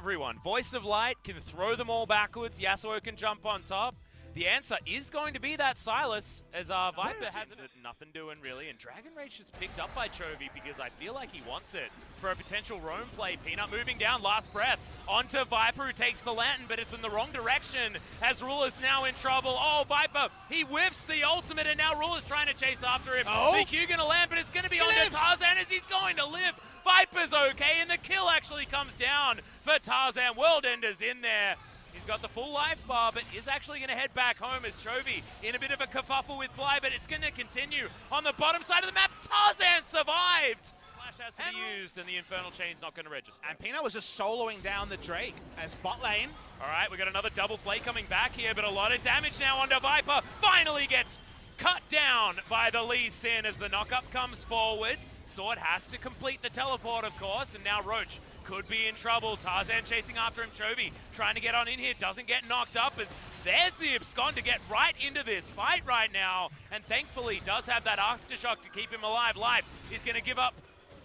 everyone. Voice of Light can throw them all backwards. Yasuo can jump on top. The answer is going to be that Silas, as Viper has nothing doing really, and Dragon Rage is picked up by Chovy because I feel like he wants it for a potential roam play. Peanut moving down, last breath, onto Viper who takes the lantern, but it's in the wrong direction as Ruler's now in trouble. Oh, Viper, he whiffs the ultimate, and now Ruler's trying to chase after him. Oh. The Q gonna land, but it's gonna be onto Tarzan as he's going to live. Viper's okay, and the kill actually comes down for Tarzan. World Ender's in there. He's got the full life bar, but is actually going to head back home as Chovy in a bit of a kerfuffle with Fly, but it's going to continue on the bottom side of the map. Tarzan survives! Flash has to be used, and the Infernal Chain's not going to register. And Peanut was just soloing down the Drake as bot lane. All right, we got another double play coming back here, but a lot of damage now onto Viper. Finally gets cut down by the Lee Sin as the knockup comes forward. Sword has to complete the teleport, of course, and now Roach could be in trouble. Tarzan chasing after him. Chovy trying to get on in here. Doesn't get knocked up as there's the abscond to get right into this fight right now. And thankfully does have that aftershock to keep him alive. Life. He's going to give up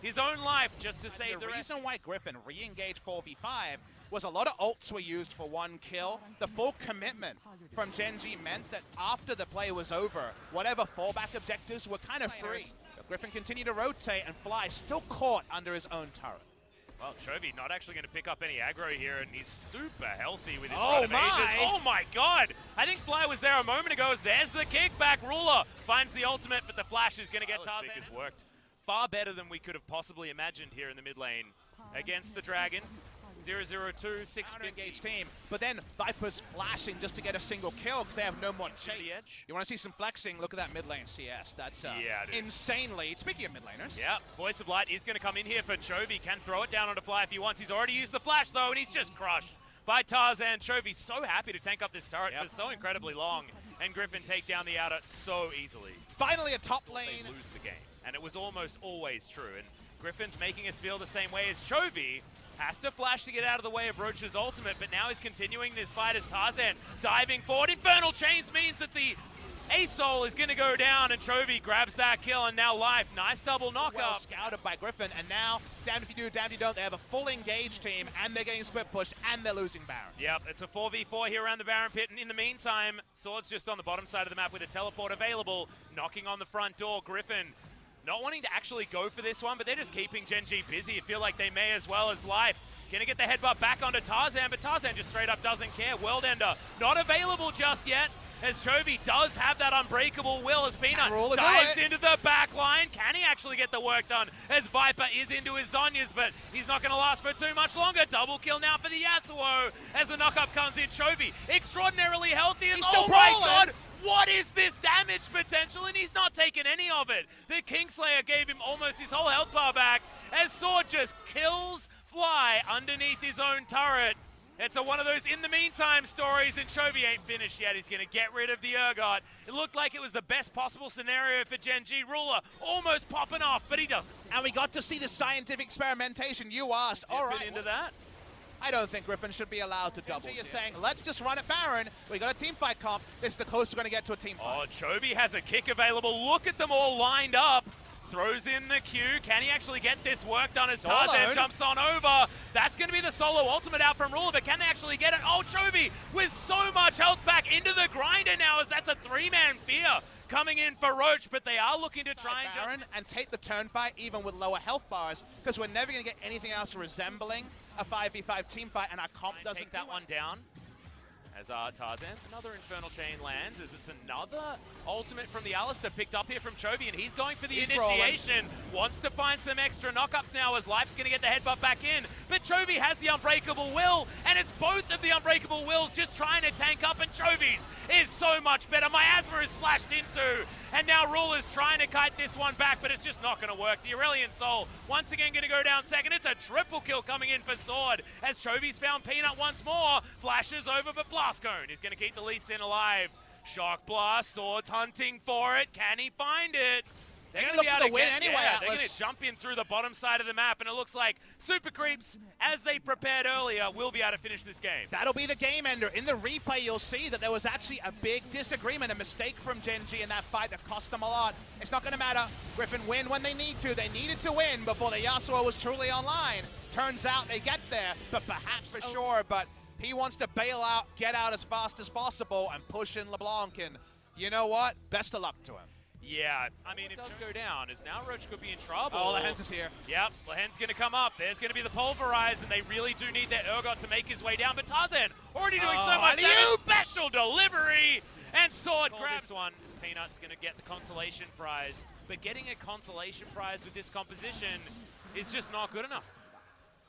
his own life just to save the rest. The reason why Griffin re-engaged 4v5 was a lot of ults were used for one kill. The full commitment from Gen.G meant that after the play was over, whatever fallback objectives were kind of free. Griffin continued to rotate, and Fly still caught under his own turret. Well, Chovy not actually going to pick up any aggro here, and he's super healthy with his run of ages. Oh my god! I think Fly was there a moment ago as there's the kickback. Ruler finds the ultimate, but the flash is going to get Tarzan. Has worked far better than we could have possibly imagined here in the mid lane against the Dragon. 0-0-2, 6-50 engaged team, but then Viper's flashing just to get a single kill because they have no more chase. You want to see some flexing? Look at that mid lane CS. That's insane lead. Speaking of mid laners. Yeah, Voice of Light is going to come in here for Chovy. Can throw it down onto Fly if he wants. He's already used the flash though, and he's just crushed by Tarzan. Chovy so happy to tank up this turret for so incredibly long, and Griffin take down the outer so easily. Finally a top lane. They lose the game, and it was almost always true, and Griffin's making us feel the same way as Chovy. Has to flash to get out of the way of Roach's ultimate, but now he's continuing this fight as Tarzan diving forward. Infernal Chains means that the ASOL is going to go down, and Chovy grabs that kill, and now Life. Nice double knockup. Well scouted by Griffin, and now, damned if you do, damned if you don't, they have a full engaged team, and they're getting split pushed, and they're losing Baron. Yep, it's a 4v4 here around the Baron pit, and in the meantime, Sword's just on the bottom side of the map with a teleport available, knocking on the front door. Griffin not wanting to actually go for this one, but they're just keeping Gen.G busy. I feel like they may as well as Life. Gonna get the headbutt back onto Tarzan, but Tarzan just straight up doesn't care. World Ender not available just yet, as Chovy does have that unbreakable will as Peanut dives into the back line. Can he actually get the work done as Viper is into his Zonyas, but he's not gonna last for too much longer. Double kill now for the Yasuo as the knockup comes in. Chovy extraordinarily healthy. Oh my god! What is this damage potential? And he's not taken any of it. The Kingslayer gave him almost his whole health bar back as Sword just kills Fly underneath his own turret. It's one of those in the meantime stories, and Chovy ain't finished yet. He's going to get rid of the Urgot. It looked like it was the best possible scenario for Gen.G. Ruler almost popping off, but he doesn't. And we got to see the scientific experimentation you asked. All right. Into that. I don't think Griffin should be allowed to double. You're saying, let's just run it Baron. We got a team fight comp. This is the closest we're going to get to a team fight. Oh, Chovy has a kick available. Look at them all lined up. Throws in the Q. Can he actually get this work done as Tarzan jumps on over? That's going to be the solo ultimate out from Ruler, but can they actually get it? Oh, Chovy with so much health back into the grinder now, as that's a three-man fear coming in for Roach, but they are looking to try and take the turn fight even with lower health bars, because we're never going to get anything else resembling a 5v5 team fight, and our comp doesn't take that one down. As Tarzan, another Infernal Chain lands, as it's another ultimate from the Alistair picked up here from Chovy, and he's going for the initiation. Wants to find some extra knockups now as Life's going to get the headbutt back in. But Chovy has the Unbreakable Will, and it's both of the Unbreakable Wills just trying to tank up, and Chovy's is so much better. Miasma is flashed into, and now Ruler's trying to kite this one back, but it's just not going to work. The Aurelion Soul once again going to go down second. It's a triple kill coming in for Sword as Chovy's found Peanut once more. Flashes over, but Blast Cone is going to keep the Lee Sin alive. Shock Blast, Sword's hunting for it. Can he find it? They're going going to to look for the win anyway, yeah, Atlas. they're going to jump in through the bottom side of the map, and it looks like Super Creeps, as they prepared earlier, will be able to finish this game. That'll be the game ender. In the replay, you'll see that there was actually a big disagreement, a mistake from Gen.G in that fight that cost them a lot. It's not going to matter. Griffin win when they need to. They needed to win before the Yasuo was truly online. Turns out they get there, but perhaps for sure. But he wants to bail out, get out as fast as possible, and push in LeBlanc. And you know what? Best of luck to him. Yeah, I mean, it does go down, as now Roach could be in trouble. Oh, Lehens is here. Yep, Lehens going to come up. There's going to be the Pulverize, and they really do need their Urgot to make his way down. But Tarzan already doing so much damage. Special delivery, and Sword grabs this one. As Peanut's going to get the consolation prize. But getting a consolation prize with this composition is just not good enough.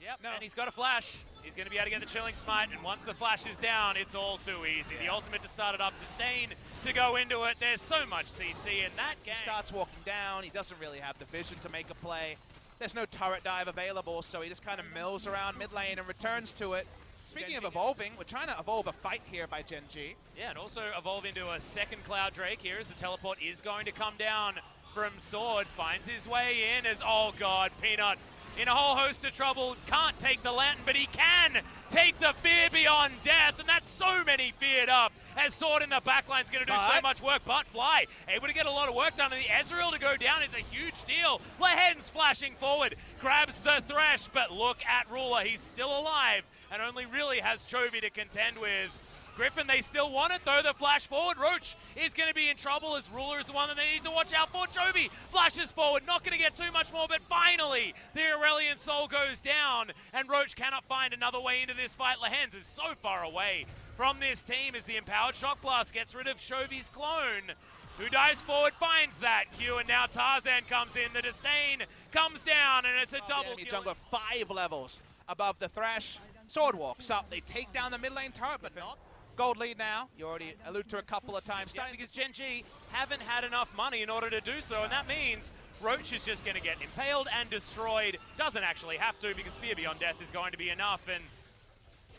Yep, no. And he's got a flash. He's going to be able to get the Chilling Smite, and once the flash is down, it's all too easy. The ultimate to start it up, Disdain to go into it. There's so much CC in that game. He starts walking down. He doesn't really have the vision to make a play. There's no turret dive available, so he just kind of mills around mid lane and returns to it. Speaking of evolving, we're trying to evolve a fight here by Gen.G. Yeah, and also evolve into a second Cloud Drake here as the teleport is going to come down from Sword. Finds his way in as, oh god, Peanut in a whole host of trouble. Can't take the Lantern, but he can take the Fear Beyond Death, and that's so many feared up as Sword in the backline is going to do so much work. But Fly able to get a lot of work done, and the Ezreal to go down is a huge deal. Lehens flashing forward, grabs the Thresh, but look at Ruler. He's still alive and only really has Chovy to contend with. Griffin, they still want it though. The flash forward. Roach is going to be in trouble as Ruler is the one that they need to watch out for. Chovy flashes forward. Not going to get too much more, but finally the Aurelion Soul goes down and Roach cannot find another way into this fight. Lehens is so far away from this team as the Empowered Shock Blast gets rid of Chovy's clone, who dives forward, finds that Q, and now Tarzan comes in. The Disdain comes down, and it's a double kill. Jungler 5 levels above the Thresh. Sword walks up. They take down the mid lane turret, but not. Gold lead now. You already alluded to a couple of times. Yeah, because Gen.G haven't had enough money in order to do so, and that means Roach is just going to get impaled and destroyed. Doesn't actually have to, because Fear Beyond Death is going to be enough. And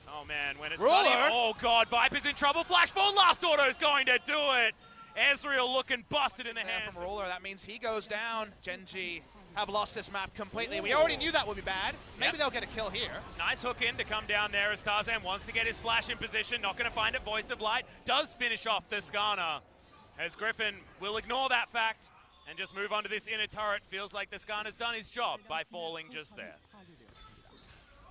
oh man, when it's starting, oh god, Viper's in trouble. Flashball, last auto is going to do it. Ezreal looking busted in the hands. From Ruler, that means he goes down. Gen.G have lost this map completely. We already knew that would be bad. Maybe they'll get a kill here. Nice hook in to come down there as Tarzan wants to get his flash in position. Not going to find it. Voice of Light does finish off the Skana, as Griffin will ignore that fact and just move on to this inner turret. Feels like the Skana's done his job by falling just there.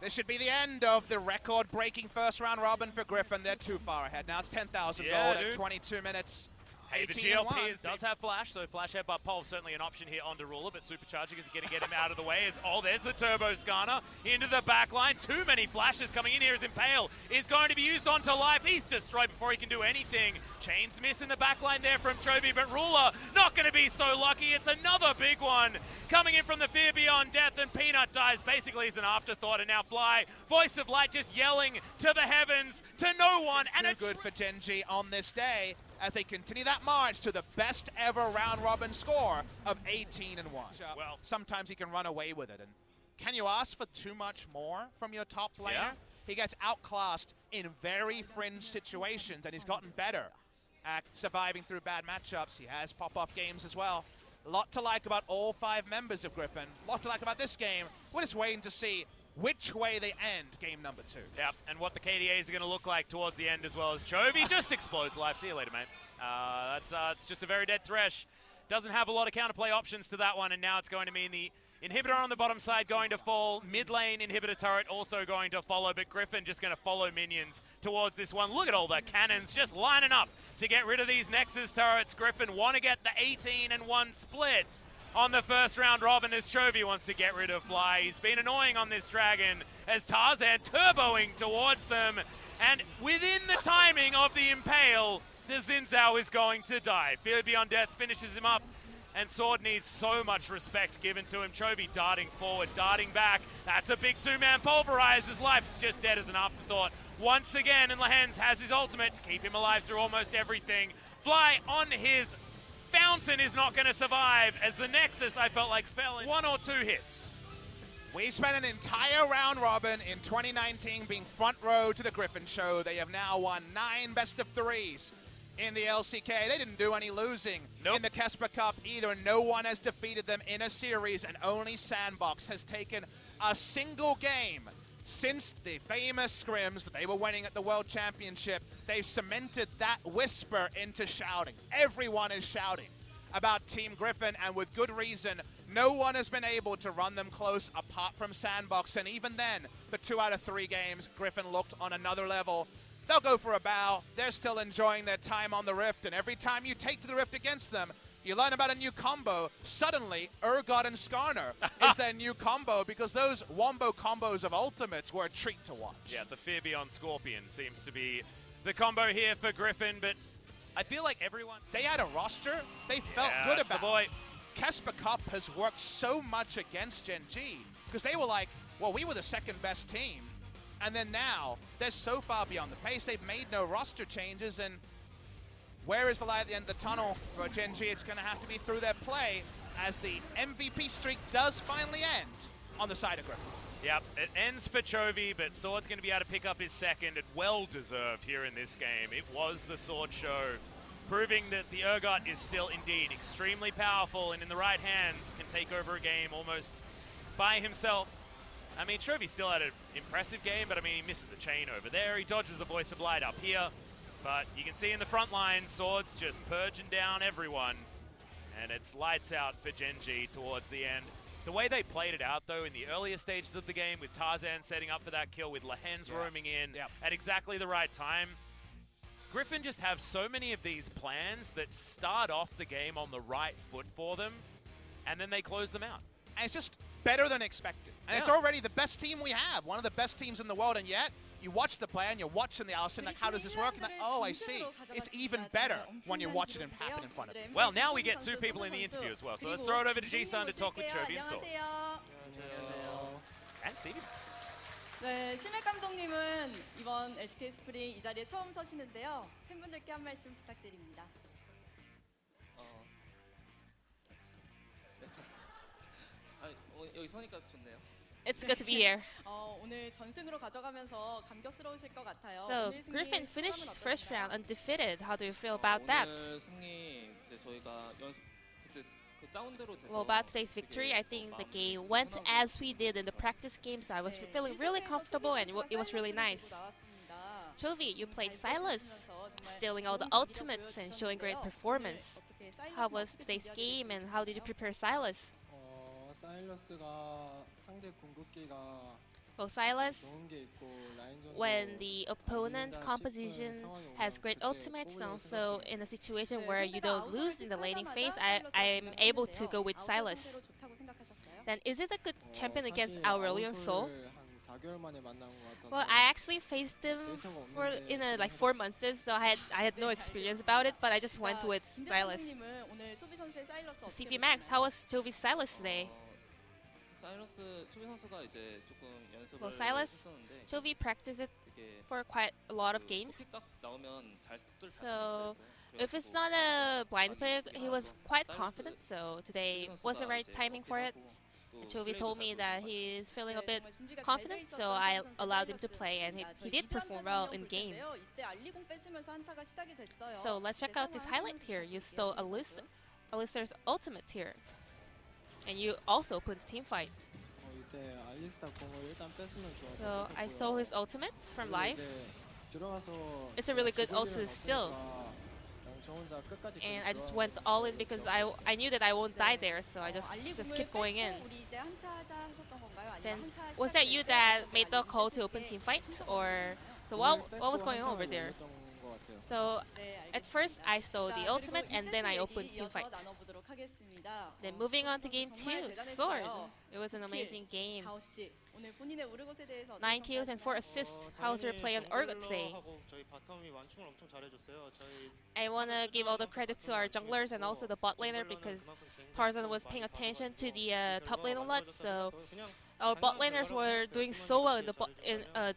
This should be the end of the record-breaking first round robin for Griffin. They're too far ahead. Now it's 10,000 gold at 22 minutes. Hey, the GLP does have flash, so flash headbutt pulse certainly an option here on Ruler, but Supercharging is going to get him out of the way as, oh, there's the Turbo Skana into the back line. Too many flashes coming in here as Impale is going to be used onto life. He's destroyed before he can do anything. Chains miss in the back line there from Chovy, but Ruler not going to be so lucky. It's another big one coming in from the Fear Beyond Death, and Peanut dies basically as an afterthought, and now Fly, Voice of Light just yelling to the heavens, to no one. And too good for Gen.G on this day, as they continue that march to the best ever round-robin score of 18-1. Well, sometimes he can run away with it. And can you ask for too much more from your top laner? Yeah. He gets outclassed in very fringe situations, and he's gotten better at surviving through bad matchups. He has pop-off games as well. A lot to like about all 5 members of Griffin. A lot to like about this game. We're just waiting to see which way they end game number 2. Yep, and what the KDAs are going to look like towards the end, as well as Chovy just explodes live. See you later, mate. It's just a very dead Thresh. Doesn't have a lot of counterplay options to that one, and now it's going to mean the inhibitor on the bottom side going to fall. Mid lane inhibitor turret also going to follow, but Griffin just going to follow minions towards this one. Look at all the cannons just lining up to get rid of these Nexus turrets. Griffin want to get the 18-1 split on the first round robin as Chovy wants to get rid of Fly. He's been annoying on this dragon as Tarzan turboing towards them, and within the timing of the Impale, the Xin Zhao is going to die. Fear Beyond Death finishes him up, and Sword needs so much respect given to him. Chovy darting forward, darting back. That's a big 2-man pulverize. His life is just dead as an afterthought once again, and Lehens has his ultimate to keep him alive through almost everything. Fly on his Fountain is not going to survive, as the Nexus, I felt like, fell in 1 or 2 hits. We spent an entire round robin in 2019 being front row to the Griffin show. They have now won 9 best-of-3s. in the LCK. They didn't do any losing Nope. in the Kesper Cup either. No one has defeated them in a series, and only Sandbox has taken a single game since the famous scrims that they were winning at the World Championship. They've cemented that whisper into shouting. Everyone is shouting about Team Griffin, and with good reason. No one has been able to run them close apart from Sandbox, and even then, the 2 out of 3 games, Griffin looked on another level. They'll go for a bow. They're still enjoying their time on the Rift, and every time you take to the Rift against them, you learn about a new combo. Suddenly, Urgot and Skarner is their new combo, because those wombo combos of ultimates were a treat to watch. Yeah, the Fear Beyond Scorpion seems to be the combo here for Griffin, but I feel like everyone... They had a roster they felt good about. The boy. Kesper Cup has worked so much against Gen.G, because they were like, well, we were the second best team. And then now, they're so far beyond the pace, they've made no roster changes, and where is the light at the end of the tunnel for Gen.G? It's going to have to be through their play, as the MVP streak does finally end on the side of Griffin. Yep, it ends for Chovy, but Sword's going to be able to pick up his second, and well-deserved here in this game. It was the Sword show, proving that the Urgot is still indeed extremely powerful, and in the right hands can take over a game almost by himself. I mean, Chovy still had an impressive game, but I mean, he misses a chain over there. He dodges the Voice of Light up here, but you can see in the front line, Sword's just purging down everyone, and it's lights out for Gen.G towards the end. The way they played it out, though, in the earlier stages of the game, with Tarzan setting up for that kill, with Lehens roaming in at exactly the right time, Griffin just have so many of these plans that start off the game on the right foot for them, and then they close them out. And it's just better than expected. And it's already the best team we have, one of the best teams in the world, and yet you watch the play and you're watching the Alisson, like, how does this work? And like, oh, I see. It's even better when you watch it happen in front of you. Well, now we get 2 people in the interview as well, so let's throw it over to G-Sun to talk with Chovy and Sword. And CD. 네, 심혁 감독님은 이번 LCK 스프링 이 자리에 처음 서시는데요. 팬분들께 한 말씀 부탁드립니다. 여기 서니까 좋네요. It's good to be here. 오늘 전승으로 가져가면서 감격스러우실 것 같아요. So, Griffin finished first round undefeated. How do you feel about that? 오늘 승리 이제 저희가 연습 그때 그 짜운대로 돼서 Well, about today's victory, I think the game went as we did in the practice games. I was feeling really comfortable and it was really nice. Chovy, you played Silas, stealing all the ultimates and showing great performance. How was today's game and how did you prepare Silas? Well, Silas, when the opponent composition has great ultimates, and also in a situation where you don't lose in the laning phase, I'm able to go with Silas. Then is it a good champion against Aurelion Sol? Well, I actually faced him for like 4 months, so I had no experience about it, but I just went with Silas. So CV Max, how was Chovy's Silas today? Well, Silas, Chovy practiced it for quite a lot of games. So if it's not a blind pick, he was quite confident, so today was the right timing for it. And Chovy told me that he is feeling a bit confident, so I allowed him to play, and he did perform well in game. So let's check out this highlight here. You stole Alistar's ultimate here, and you also put the team fight. So I stole his ultimate from live. It's a really good ulti still. And I just went all in because I knew that I won't die there, so I just kept going in. Then was that you that made the call to open team fights, or so what was going on over there? So at first I stole the ultimate and then I opened team fight. Then moving on to game 2, Sword. It was an amazing game. 9 kills and 4 assists. How's your play on Urgot today? I want to give all the credit to our junglers and also the bot laner, because Tarzan was paying attention to the top lane a lot, so our bot laners were doing so well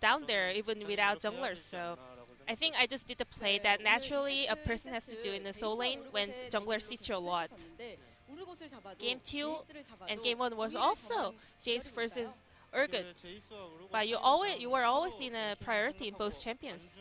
down there even without junglers. So I think I just did the play that naturally a person has to do in the solo lane when jungler sees you a lot. Game 2 and game 1 was also Jace versus Urgot, but you were always in a priority in both champions.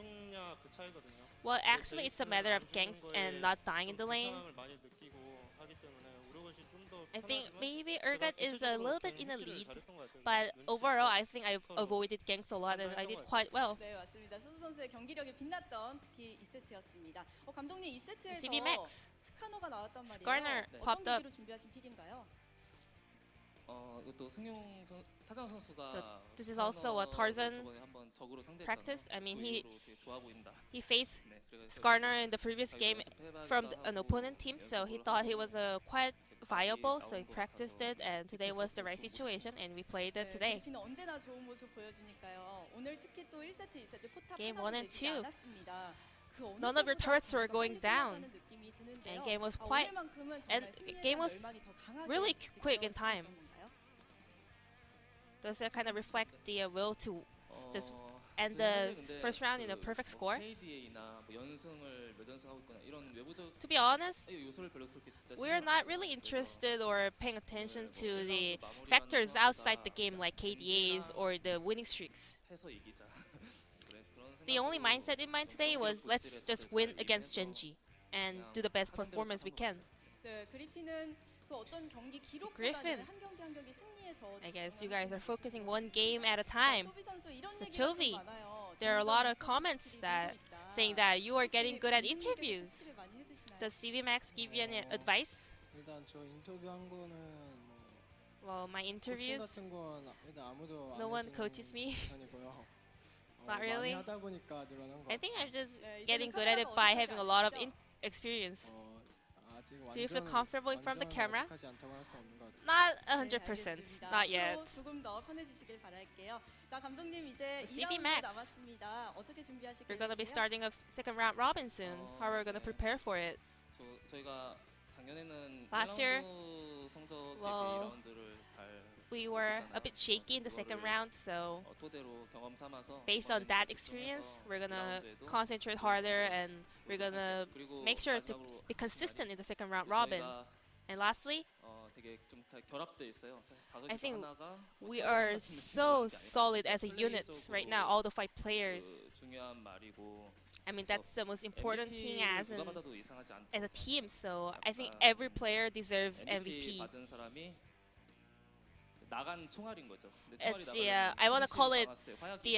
느느냐 그 차이거든요. Well, actually, it's a matter of ganks and not dying in the lane. 불편함을 많이 느끼고 하기 때문에 우르것이 좀더 I think 편하지만 maybe 제가 Urgot is a little bit in the 경기를 lead, 잘했던 것 같아요. but 눈치 overall, 보고 I think I've 서로 avoided ganks a lot and I did 판단했던 것 quite well. 네, 맞습니다. 소수 선수의 경기력이 빛났던 특히 2세트였습니다. 감독님 2세트에서 CV Max. 스카너가 나왔단 말이에요. Skarner 어떤 popped up. 계기로 준비하신 픽인가요? 이것도 타장 선수가 So this is also a Tarzan 저번에 한번 적으로 상대했잖아요. practice. I mean, 그 이후로 되게 좋아 보인다. he faced 네, 그래서 Skarner in the previous 자기 game 연습해봐야겠다 from an 하고 opponent team, so he 연습을 thought he 하고 was quite 이제 viable, 각이 so he 나온 것 practiced 같아서 it, and today was the right 좋은 situation, and we played it 네, today. 그리핀은 언제나 좋은 모습 보여주니까요. 오늘 특히 또 1세트, 2세트 포탑 Game 하나도 1 and 내주지 2. 않았습니다. 그 어느 None of your 때보다 turrets were 경기가 going 빨리 끝났다는 down. 느낌이 드는데요. And game was quite, 오늘만큼은 and 정말 승리에 game 대한 was 열망이 더 강하게 really quick in time. 느껴지셨던 건가요? Does that kind of reflect the will to just end 저는 the 사실 근데 first round in a 그 perfect 뭐 score? KDA나 뭐 연승을 몇 연승하고 있거나 이런 외부적 To be honest, 요소를 별로 그렇게 진짜 we're 신경 not 안 really 써요. interested or paying 그래서 attention 뭐 to the 마무리하는 factors 상황보다 outside the game like KDAs 재밌게나 or the winning streaks. 해서 이기자. 그런 The only 생각으로 mindset in mind today 좀 was 경기력 let's 본질에 just 잘 win 이기기 against 위해서 Gen.G and do the best performance we can. 네, 그리핀은 그 어떤 경기 Griffin. 기록보다는 한 경기 한 경기 승리에 더 I guess you 집중을 guys are 하시는 focusing 것 one 같습니다. game at a time. 초비 선수 이런 The 얘기가 좀 Chovy. 많아요. There are a lot of 점점 comments 스킬이 that 늘고 있다. saying that you are getting good at 혹시 interviews. 코치를 많이 해주시나요? Does CV Max give you any advice? 일단 저 인터뷰한 거는 뭐 Well, my 코칭 interviews, 같은 건 일단 아무도 no 안 one 해주는 coaches me. 편이고요. Not 많이 really. 하다 보니까 늘어난 거 I think I'm just 네, getting 이제는 good at it 카메라가 by 어색하지 having a lot of 않으시죠? experience. 아직 Do you feel comfortable in front of the camera? 어색하지 않다고 할 수 없는 것 같아요. Not 네, 100%, 알겠습니다. not yet. 앞으로 조금 더 편해지시길 바랄게요. 자, 감독님 이제 The CV 2라운드 Max. 남았습니다. 어떻게 준비하실 We're gonna be 계획이세요? starting a second round robin soon. How are we gonna prepare for it? 저희가 작년에는 Last year, 1라운드 성적에 well, 2라운드를 잘 We were a bit shaky in the second round, so 토대로 경험 삼아서 based on that experience, we're gonna concentrate harder and we're gonna make sure to be consistent in the second round robin. And lastly, 되게 좀 다 결합돼 있어요. 사실 I think 하나가 we are so solid as a unit right now, all the 5 players. 중요한 말이고 I mean, that's the most important thing as 누가 받아도 이상하지 않다. a team, so I think every player deserves MVP MVP. 받은 사람이 나간 총알인 거죠. It's the, I want to call it the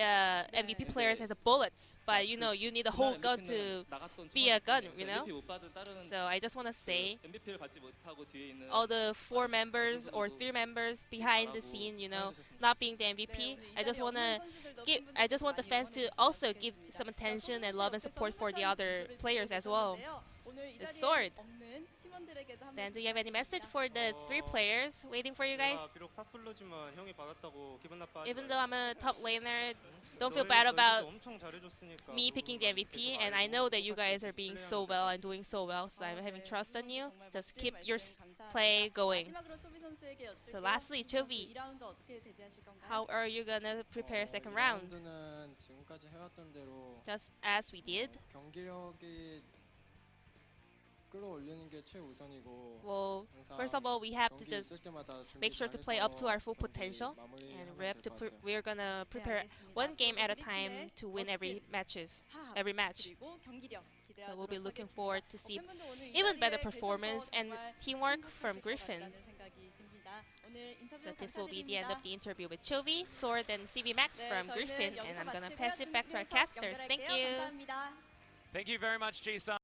MVP players as a bullets, but you know, you need a whole gun to be a gun, you know? So I just want to say MVP를 받지 못하고 뒤에 있는 all the 4 members or 3 members behind the scene, you know, not being the MVP. I just want the fans to also give some attention and love and support for the other players as well. The sword. Then do you have any message for the 3 players waiting for you guys? 비록 사플로지만 형이 받았다고 기분 나빠하지 Even though I'm a top laner, don't feel 너희- bad 너희들도 about 엄청 잘해줬으니까 me 그거 picking the MVP, 계속 and I 알고 know that you guys are 똑같이 being 플레이하면 so 돼. well and doing so well, so I'm having trust on you. Just keep your play going. So lastly, Chovy, how are you gonna prepare second round? 라운드는 지금까지 해왔던 대로 Just as we did. 경기력이 끌어올리는 게 최우선이고 Well, 항상 first of all, we have to 경기 just 있을 때마다 준비 make sure to play up to our full potential, and we're gonna prepare one game at a time to win every match. So we'll be looking forward to see even better performance and teamwork from Griffin. So this will be the end of the interview with Chovy, Sword, and CV Max from Griffin, and I'm gonna pass it back to our casters. Thank you. Thank you very much, Ji-sun.